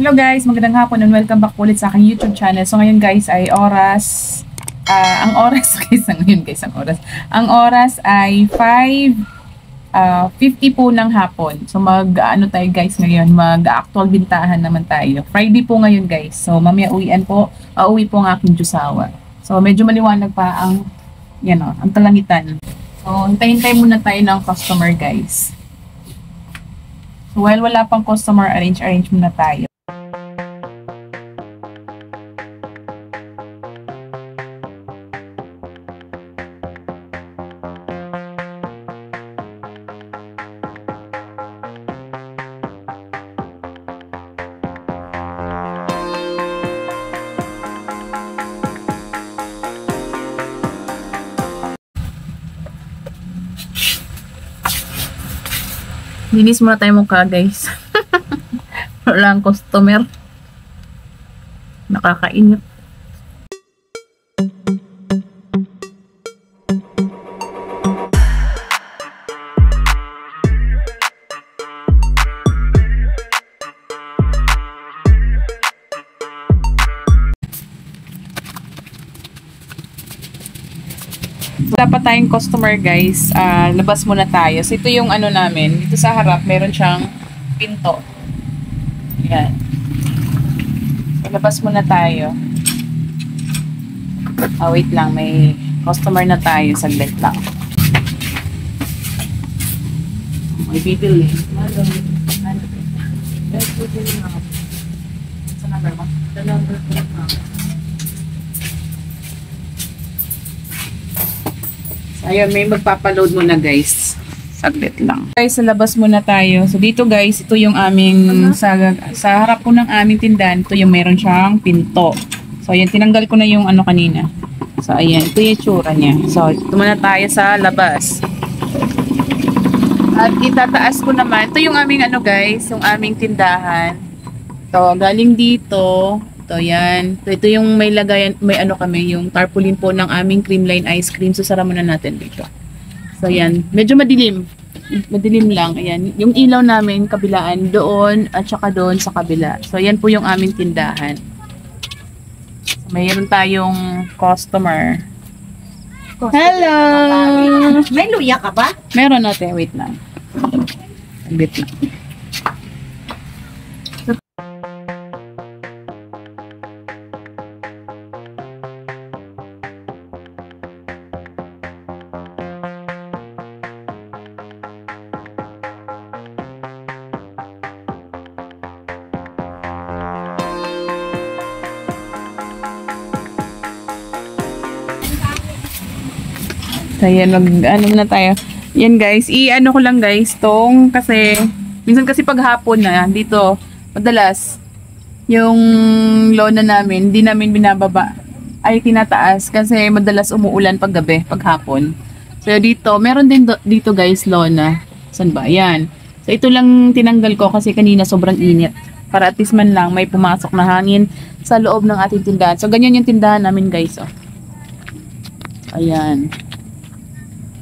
Hello guys, magandang hapon and welcome back ulit sa aking YouTube channel. So ngayon guys ay ang oras guys, ang oras ay 5:50 po ng hapon. So tayo guys ngayon, mag-actual bintahan naman tayo. Friday po ngayon guys. So mamaya uuwi po ang aking jusawa. So medyo maliwanag pa ang ang kalangitan. So hintay-hintay muna tayo ng customer guys. So while wala pang customer, arrange muna tayo. Linis muna tayo mukha guys. Wala ang customer. Nakakainit. Wala pa tayong customer guys, labas muna tayo. So ito yung namin, dito sa harap meron siyang pinto. Ayan. So labas muna tayo. Wait lang, may customer na tayo, saglit lang. May bibili. Sa number mo? The number mo. Ayun, may magpapaload muna guys. Saglit lang. Guys, sa labas muna tayo. So dito guys, ito yung aming sa harap po ng aming tindahan, ito yung meron siyang pinto. So ayan, tinanggal ko na yung kanina. So ayan, ito yung itsura niya. So ito muna tayo sa labas. At itataas ko naman, ito yung aming guys, yung aming tindahan. So galing dito. So, yan. So, ito yung may lagayan, kami, yung tarpaulin po ng aming creamline ice cream. So, sara muna natin dito. So, yan. Medyo madilim. Madilim lang. Ayan. Yung ilaw namin, kabilaan, doon at saka doon sa kabila. So, yan po yung aming tindahan. So, mayroon tayong customer. Hello! May luya ka ba? Meron natin. Wait lang. Wait lang. So, yan, na tayo. Yan guys, ko lang guys, kasi, minsan kasi paghapon na, dito, madalas, yung lona namin, hindi namin binababa, ay tinataas, kasi madalas umuulan paggabi, paghapon. So, dito, meron din dito guys, lona. Saan ba? Yan. So, ito lang tinanggal ko kasi kanina sobrang init. Para at least man lang, may pumasok na hangin sa loob ng ating tindahan. So, ganyan yung tindahan namin guys, oh. Ayan.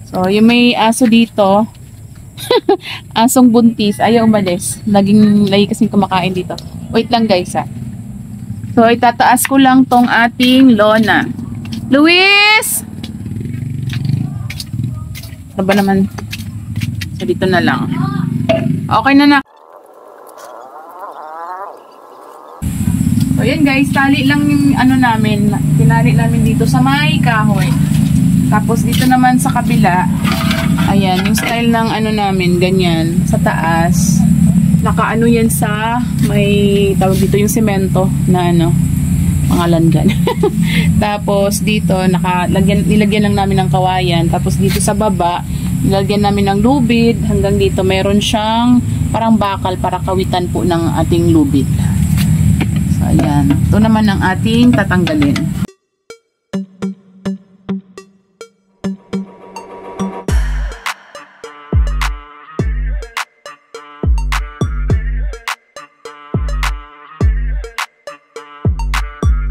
So, yung may aso dito, asong buntis, ayaw umalis. Lagi kasing kumakain dito. Wait lang guys ha. So, itataas ko lang tong ating lona. Luis! Ano ba naman? So, dito na lang. Okay na. So, yan guys, tali lang yung namin. Tinali namin dito sa may kahoy. Tapos dito naman sa kabila, ayan, yung style ng namin, ganyan, sa taas. Nakaano yan sa may tawag dito yung semento na pangalan gan. Tapos dito nilagyan lang namin ng kawayan. Tapos dito sa baba, nilagyan namin ng lubid. Hanggang dito meron siyang parang bakal para kawitan po ng ating lubid. So ayan, ito naman ang ating tatanggalin.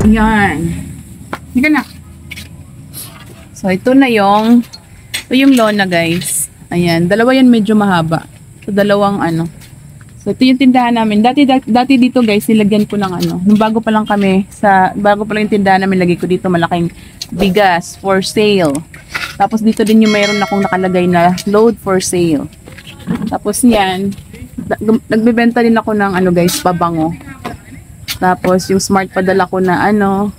Yan. Hindi ka na. So, ito yung lona guys. Ayan. Dalawa yan medyo mahaba. So, dalawang So, ito yung tindahan namin. Dati dito guys, nilagyan ko ng ano. Nung bago pa lang kami, bago pa lang yung tindahan namin, lagay ko dito malaking bigas for sale. Tapos dito din yung mayroon akong nakalagay na load for sale. Tapos yan, nagbebenta din ako ng ano guys, pabango. Tapos yung smart padala ko na ano,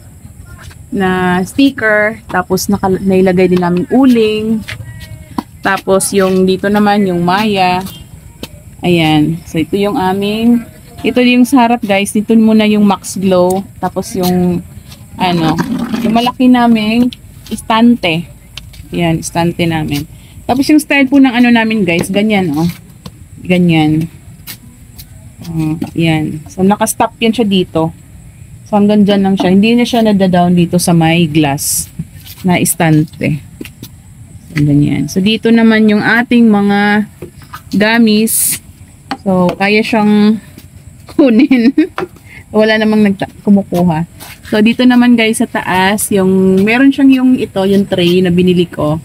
na sticker. Tapos nailagay din namin uling. Tapos yung dito naman yung Maya. Ayan. So ito yung aming, ito yung sa harap guys. Dito muna yung Max Glow. Tapos yung ano, yung malaki naming istante. Ayan, istante namin. Tapos yung style po ng ano namin guys, ganyan oh. Ganyan. Ayan. So naka-stop yan siya dito. So hanggang dyan lang siya. Hindi na siya nadadown dito sa may glass na istante. So ganyan. So dito naman yung ating mga gamis. So kaya siyang kunin. Wala namang kumukuha. So dito naman guys sa taas, yung meron siyang yung ito, yung tray na binili ko.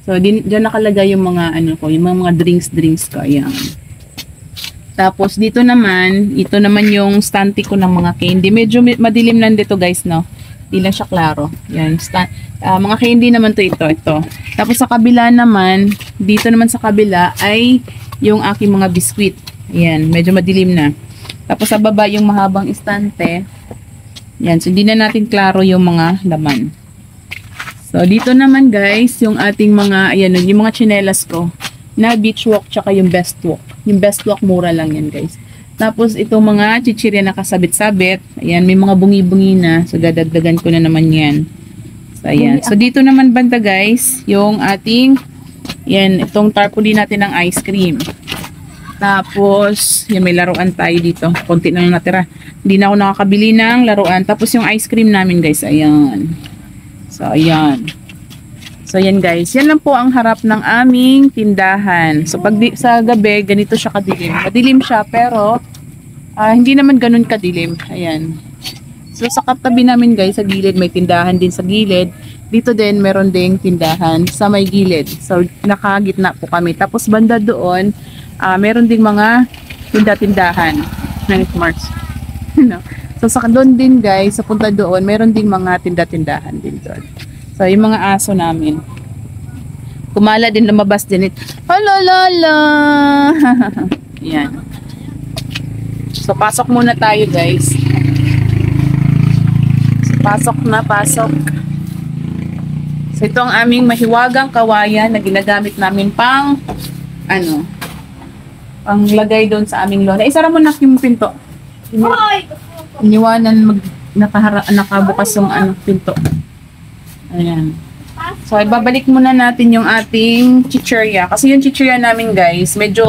So diyan nakalagay yung mga ano ko, yung mga drinks ko. Ayan. Tapos dito naman, ito naman yung stante ko ng mga candy. Medyo madilim lang dito guys, no? Hindi lang siya klaro. Yan, mga candy naman to ito. Tapos sa kabila naman, dito naman sa kabila ay yung aking mga biskwit. Ayan, medyo madilim na. Tapos sa baba yung mahabang istante. Yan, so hindi na natin klaro yung mga laman. So dito naman guys, yung ating mga, ayan, yung mga tsinelas ko na beach walk tsaka yung best walk. Yung best walk mura lang yan guys. Tapos itong mga chichirya na kasabit-sabit, ayan, may mga bungi-bungi na. So dadagdagan ko na naman yan. So ayan. So dito naman banda guys, yung ating, yan, itong tarpaulin natin ng ice cream. Tapos, yan, may laruan tayo dito. Konti na lang natira. Hindi na ako nakakabili ng laruan. Tapos yung ice cream namin guys, ayan. So ayan. So yan guys, yan lang po ang harap ng aming tindahan. So pag sa gabi, ganito siya kadilim. Madilim siya pero hindi naman ganun kadilim. Ayan. So sa katabi namin guys, sa gilid may tindahan din sa gilid. Dito din meron ding tindahan sa may gilid. So nakagitna po kami. Tapos banda doon, meron ding mga tindahan ng March. No? So sa doon din guys, sa punta doon, meron ding mga tindahan din doon. So, yung mga aso namin. Kumala din, lumabas din ito. Halalala! Yan. So, pasok muna tayo, guys. So, pasok na, pasok. So, ito ang aming mahiwagang kawayan na ginagamit namin pang, ano, pang lagay doon sa aming lola. Isara mo na yung pinto. Iniwanan, nakabukas yung ano, pinto. Ayan. So, ibabalik muna natin yung ating chichirya. Kasi yung chichirya namin, guys, medyo,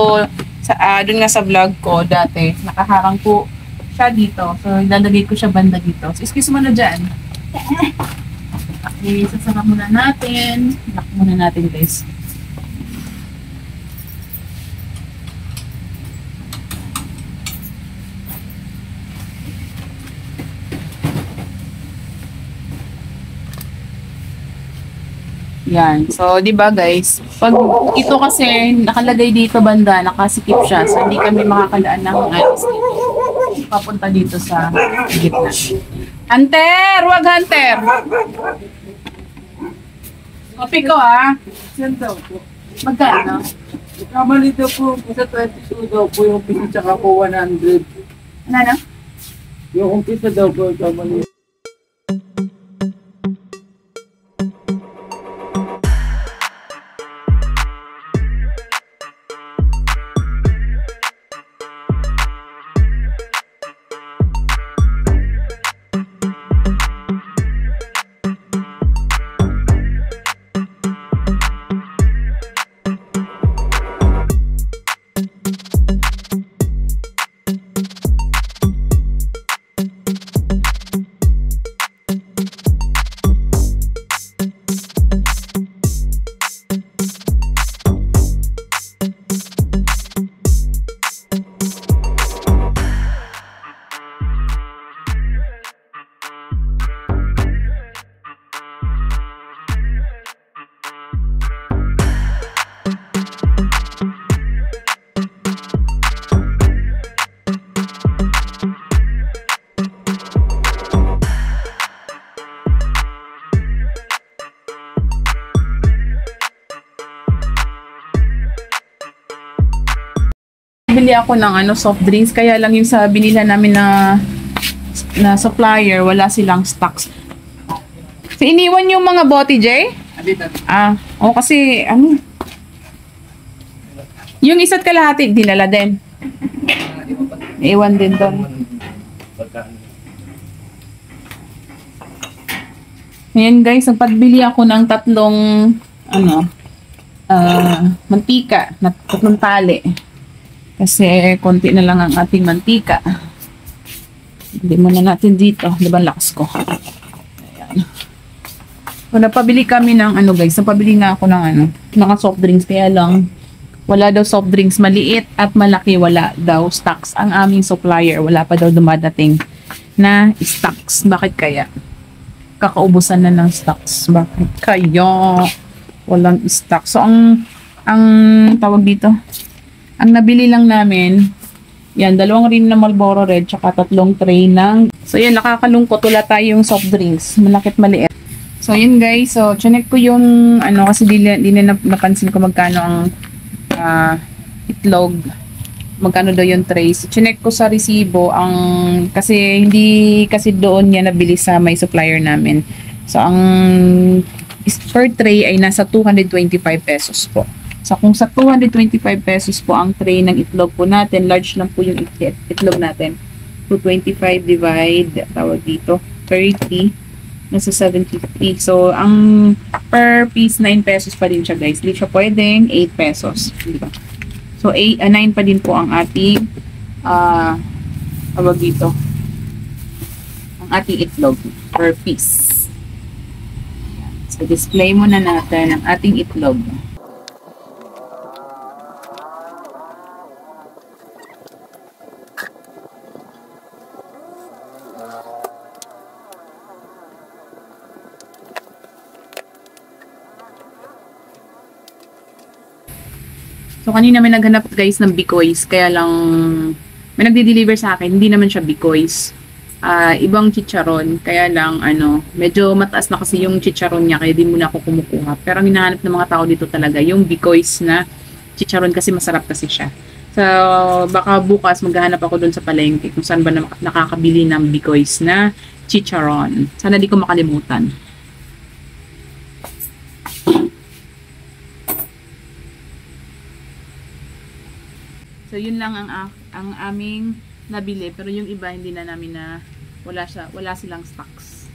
dun nga sa vlog ko dati, nakaharang po siya dito. So, ilalagay ko siya banda dito. So, excuse mo na dyan. Okay, sasama muna natin. Lock muna natin, guys. Yan. So, 'di ba guys? Pag ito kasi nakalagay dito banda, nakasikip siya. So, hindi kami makakadaan ng alis dito. Papunta dito sa gitna. Hunter! Wag Hunter! Kopi ko ah. Yan daw po. Magkano? Kamali daw po, isa 22 daw po yung umpisa tsaka po 100. Ano? Yung umpisa daw po, kamali. nagpabili ako ng soft drinks, kaya lang yung sa binila namin na supplier, wala silang stocks. So, iniwan yung mga bote, Jay? Kasi, yung isa't kalahati, dinala din. Iwan din doon. Ayan guys, nagpagbili ako ng tatlong, mantika, na tatlong tali. Kasi, konti na lang ang ating mantika. Hindi muna natin dito. Diba, lakas ko. Ayan. So, napabili kami ng, guys, napabili nga ako ng, mga soft drinks. Kaya lang, wala daw soft drinks. Maliit at malaki, wala daw stocks. Ang aming supplier, wala pa daw dumadating na stocks. Bakit kaya? Kakaubusan na ng stocks. Bakit kaya? Walang stock. So, ang tawag dito, ang nabili lang namin, yan, 2 rim na Marlboro Red, tsaka 3 tray ng, so yan, nakakalungkot, wala tayong soft drinks, malakit maliit. So, yun guys, so, chinek ko yung, kasi di na napansin ko magkano ang itlog, magkano daw yung trays. So, chinek ko sa resibo, kasi hindi kasi doon niya nabili sa may supplier namin. So, ang per tray ay nasa 225 pesos po. So, kung sa 225 pesos po ang tray ng itlog po natin, large lang po yung itlog natin. 225 divide, tawag dito, 30, nasa 750. So, ang per piece, 9 pesos pa din siya guys. Hindi siya pwedeng 8 pesos. Diba? So, 9 pa din po ang ating, tawag dito, ang ating itlog per piece. So, display muna natin ang ating itlog. So, kanina may naghanap guys ng Bikoys, kaya lang may nagde-deliver sa akin, hindi naman siya Bikoys. Ibang chicharon, kaya lang medyo mataas na kasi yung chicharon niya, kaya di muna ako kumukuha. Pero ang hinahanap ng mga tao dito talaga, yung Bikoys na chicharon kasi masarap kasi siya. So, baka bukas maghahanap ako dun sa palengke kung saan ba nakakabili ng Bikoys na chicharon. Sana di ko makalimutan. So, yun lang ang aming nabili. Pero yung iba, hindi na namin wala silang stocks.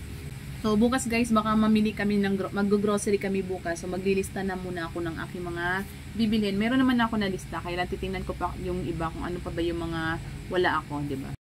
So, bukas guys, baka mamili kami mag-grocery kami bukas. So, maglilista na muna ako ng aking mga bibilhin. Meron naman ako na lista. Kaya lang titingnan ko pa yung iba kung ano pa ba yung mga wala ako, diba?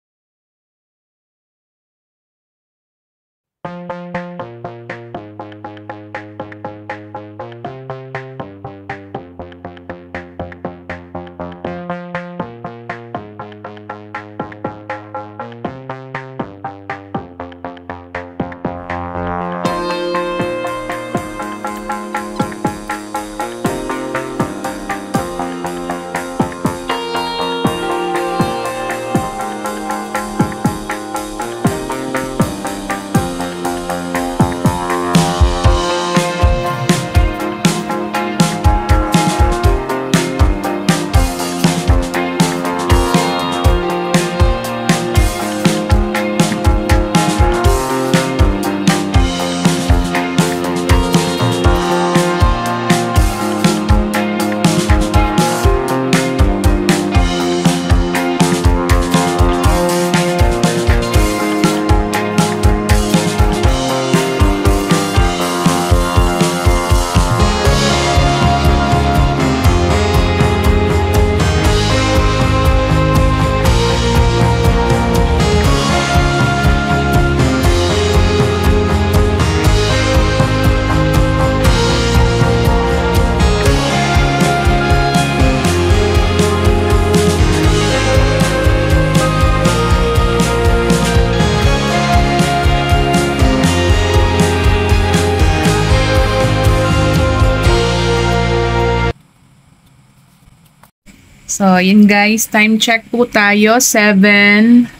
So, yun guys, time check po tayo, 7:08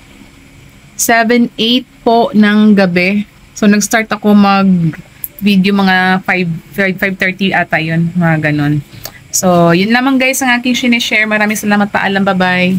po ng gabi. So, nag-start ako mag-video mga 5:30 ata yun, mga ganon. So, yun lamang guys ang aking sinishare. Maraming salamat, paalam, bye-bye.